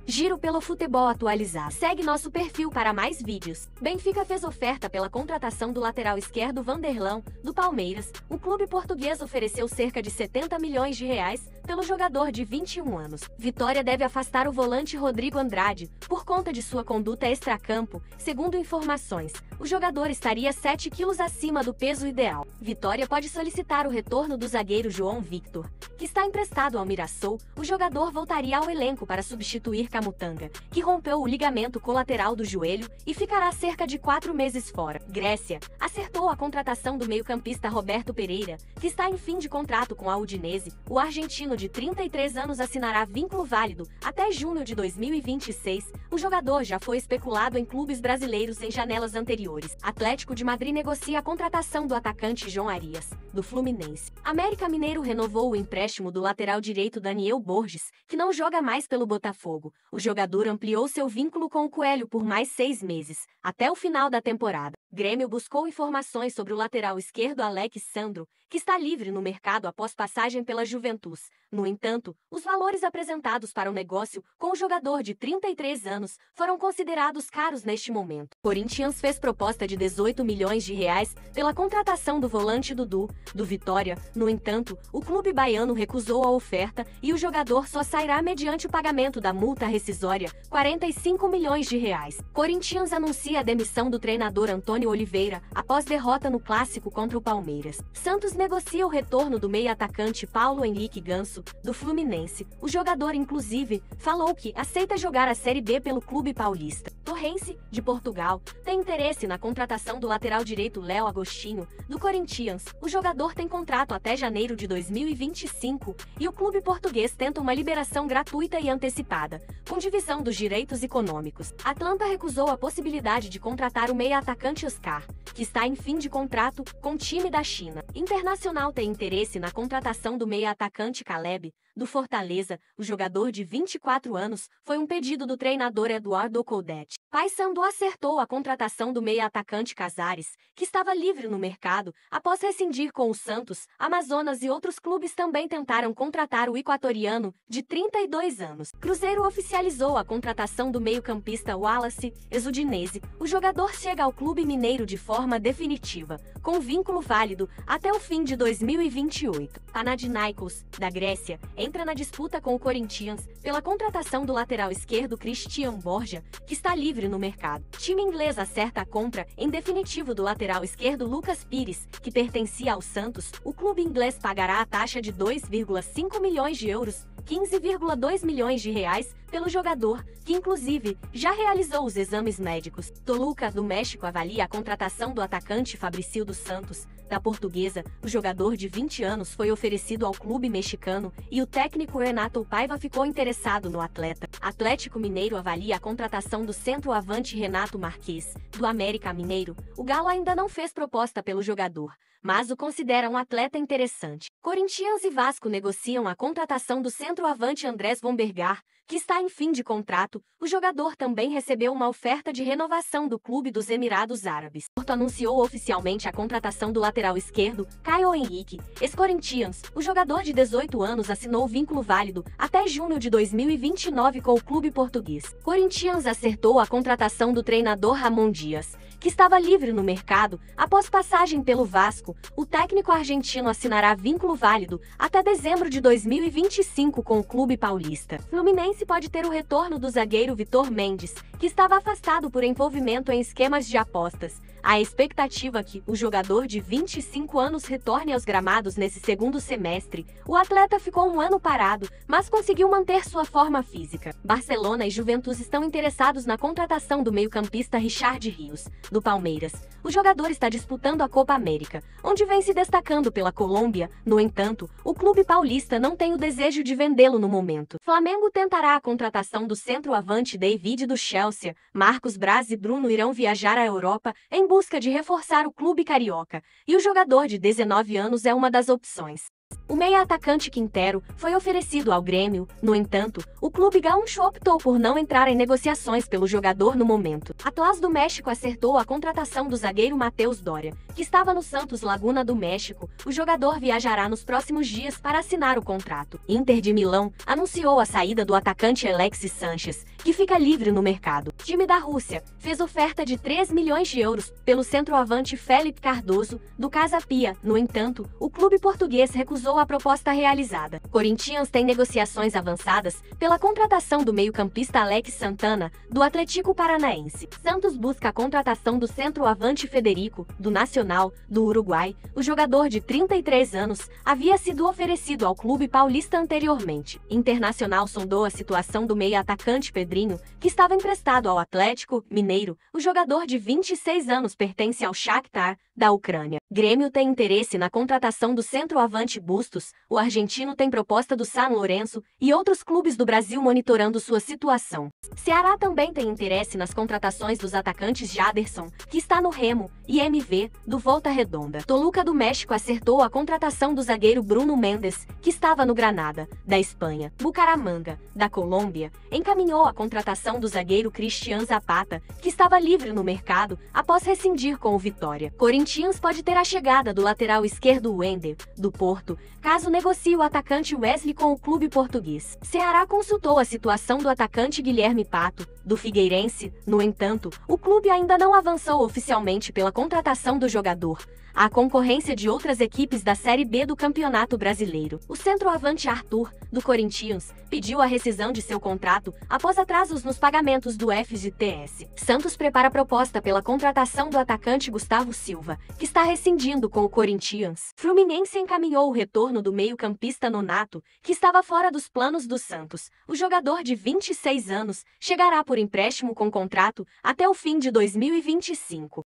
Giro pelo futebol atualizado. Segue nosso perfil para mais vídeos. Benfica fez oferta pela contratação do lateral esquerdo Vanderlan, do Palmeiras. O clube português ofereceu cerca de 70 milhões de reais pelo jogador de 21 anos. Vitória deve afastar o volante Rodrigo Andrade por conta de sua conduta extracampo. Segundo informações, o jogador estaria 7 quilos acima do peso ideal. Vitória pode solicitar o retorno do zagueiro João Victor, que está emprestado ao Mirassol. O jogador voltaria ao elenco para substituir Camutanga, que rompeu o ligamento colateral do joelho e ficará cerca de 4 meses fora. Grécia acertou a contratação do meio-campista Roberto Pereira, que está em fim de contrato com a Udinese. O argentino de 33 anos assinará vínculo válido até junho de 2026. O jogador já foi especulado em clubes brasileiros em janelas anteriores. Atlético de Madrid negocia a contratação do atacante João Arias, do Fluminense. América Mineiro renovou o empréstimo do lateral direito Daniel Borges, que não joga mais pelo Botafogo. O jogador ampliou seu vínculo com o Coelho por mais 6 meses, até o final da temporada. Grêmio buscou informações sobre o lateral esquerdo Alex Sandro, que está livre no mercado após passagem pela Juventus. No entanto, os valores apresentados para o negócio com o jogador de 33 anos foram considerados caros neste momento. Corinthians fez proposta de 18 milhões de reais pela contratação do volante Dudu, do Vitória. No entanto, o clube baiano recusou a oferta e o jogador só sairá mediante o pagamento da multa rescisória, 45 milhões de reais. Corinthians anuncia a demissão do treinador Antônio Oliveira após derrota no clássico contra o Palmeiras. Santos negocia o retorno do meio-atacante Paulo Henrique Ganso, do Fluminense. O jogador, inclusive, falou que aceita jogar a Série B pelo clube paulista. Torrense, de Portugal, tem interesse na contratação do lateral direito Léo Agostinho, do Corinthians. O jogador tem contrato até janeiro de 2025 e o clube português tenta uma liberação gratuita e antecipada, com divisão dos direitos econômicos. Atlanta recusou a possibilidade de contratar o meia-atacante Oscar, que está em fim de contrato com o time da China. Internacional tem interesse na contratação do meia-atacante Caleb, do Fortaleza. O jogador de 24 anos foi um pedido do treinador Eduardo Coudet. Paysandu acertou a contratação do meia-atacante Casares, que estava livre no mercado após rescindir com o Santos. Amazonas e outros clubes também tentaram contratar o equatoriano, de 32 anos. Cruzeiro oficializou a contratação do meio-campista Wallace, ex-Udinese. O jogador chega ao clube mineiro de forma definitiva, com vínculo válido até o fim de 2028. Panathinaikos, da Grécia, entra na disputa com o Corinthians pela contratação do lateral esquerdo Christian Borja, que está livre no mercado. Time inglês acerta a compra em definitivo do lateral esquerdo Lucas Pires, que pertencia ao Santos. O clube inglês pagará a taxa de 2,5 milhões de euros, 15,2 milhões de reais, pelo jogador, que inclusive já realizou os exames médicos. Toluca, do México, avalia a contratação do atacante Fabricio dos Santos, da Portuguesa. O jogador de 20 anos foi oferecido ao clube mexicano e o técnico Renato Paiva ficou interessado no atleta. Atlético Mineiro avalia a contratação do centroavante Renato Marques, do América Mineiro. O Galo ainda não fez proposta pelo jogador, mas o considera um atleta interessante. Corinthians e Vasco negociam a contratação do centroavante Andrés Vombergar, que está em fim de contrato. O jogador também recebeu uma oferta de renovação do clube dos Emirados Árabes. Porto anunciou oficialmente a contratação do lateral esquerdo Caio Henrique, ex-Corinthians. O jogador de 18 anos assinou vínculo válido até junho de 2029 com o clube português. Corinthians acertou a contratação do treinador Ramon Dias, que estava livre no mercado após passagem pelo Vasco. O técnico argentino assinará vínculo válido até dezembro de 2025 com o clube paulista. Fluminense pode ter o retorno do zagueiro Vitor Mendes, que estava afastado por envolvimento em esquemas de apostas. A expectativa é que o jogador de 25 anos retorne aos gramados nesse segundo semestre. O atleta ficou um ano parado, mas conseguiu manter sua forma física. Barcelona e Juventus estão interessados na contratação do meio-campista Richard Rios, do Palmeiras. O jogador está disputando a Copa América, onde vem se destacando pela Colômbia. No entanto, o clube paulista não tem o desejo de vendê-lo no momento. Flamengo tentará a contratação do centroavante David do Chelsea. Marcos Braz e Bruno irão viajar à Europa em busca de reforçar o clube carioca, e o jogador de 19 anos é uma das opções. O meia-atacante Quintero foi oferecido ao Grêmio. No entanto, o clube gaúcho optou por não entrar em negociações pelo jogador no momento. Atlas do México acertou a contratação do zagueiro Matheus Doria, que estava no Santos Laguna do México. O jogador viajará nos próximos dias para assinar o contrato. Inter de Milão anunciou a saída do atacante Alexis Sanchez, que fica livre no mercado. O time da Rússia fez oferta de 3 milhões de euros pelo centroavante Felipe Cardoso, do Casa Pia. No entanto, o clube português recusou a proposta realizada. Corinthians tem negociações avançadas pela contratação do meio-campista Alex Santana, do Atlético Paranaense. Santos busca a contratação do centroavante Federico, do Nacional, do Uruguai. O jogador de 33 anos havia sido oferecido ao clube paulista anteriormente. Internacional sondou a situação do meia-atacante Pedrinho, que estava emprestado ao Atlético Mineiro. O jogador de 26 anos pertence ao Shakhtar, da Ucrânia. Grêmio tem interesse na contratação do centroavante Bustos. O argentino tem proposta do San Lourenço e outros clubes do Brasil monitorando sua situação. Ceará também tem interesse nas contratações dos atacantes Jaderson, que está no Remo, e MV, do Volta Redonda. Toluca do México acertou a contratação do zagueiro Bruno Mendes, que estava no Granada, da Espanha. Bucaramanga, da Colômbia, encaminhou a contratação do zagueiro Cristian Zapata, que estava livre no mercado após rescindir com o Vitória. Corinthians pode ter a chegada do lateral esquerdo Wender, do Porto, caso negocie o atacante Wesley com o clube português. Ceará consultou a situação do atacante Guilherme Pato, do Figueirense. No entanto, o clube ainda não avançou oficialmente pela contratação do jogador. Há concorrência de outras equipes da Série B do Campeonato Brasileiro. O centroavante Arthur, do Corinthians, pediu a rescisão de seu contrato após atrasos nos pagamentos do FGTS. Santos prepara proposta pela contratação do atacante Gustavo Silva, que está rescindindo com o Corinthians. Fluminense encaminhou o retorno do meio-campista Nonato, que estava fora dos planos do Santos. O jogador de 26 anos chegará por empréstimo com contrato até o fim de 2025.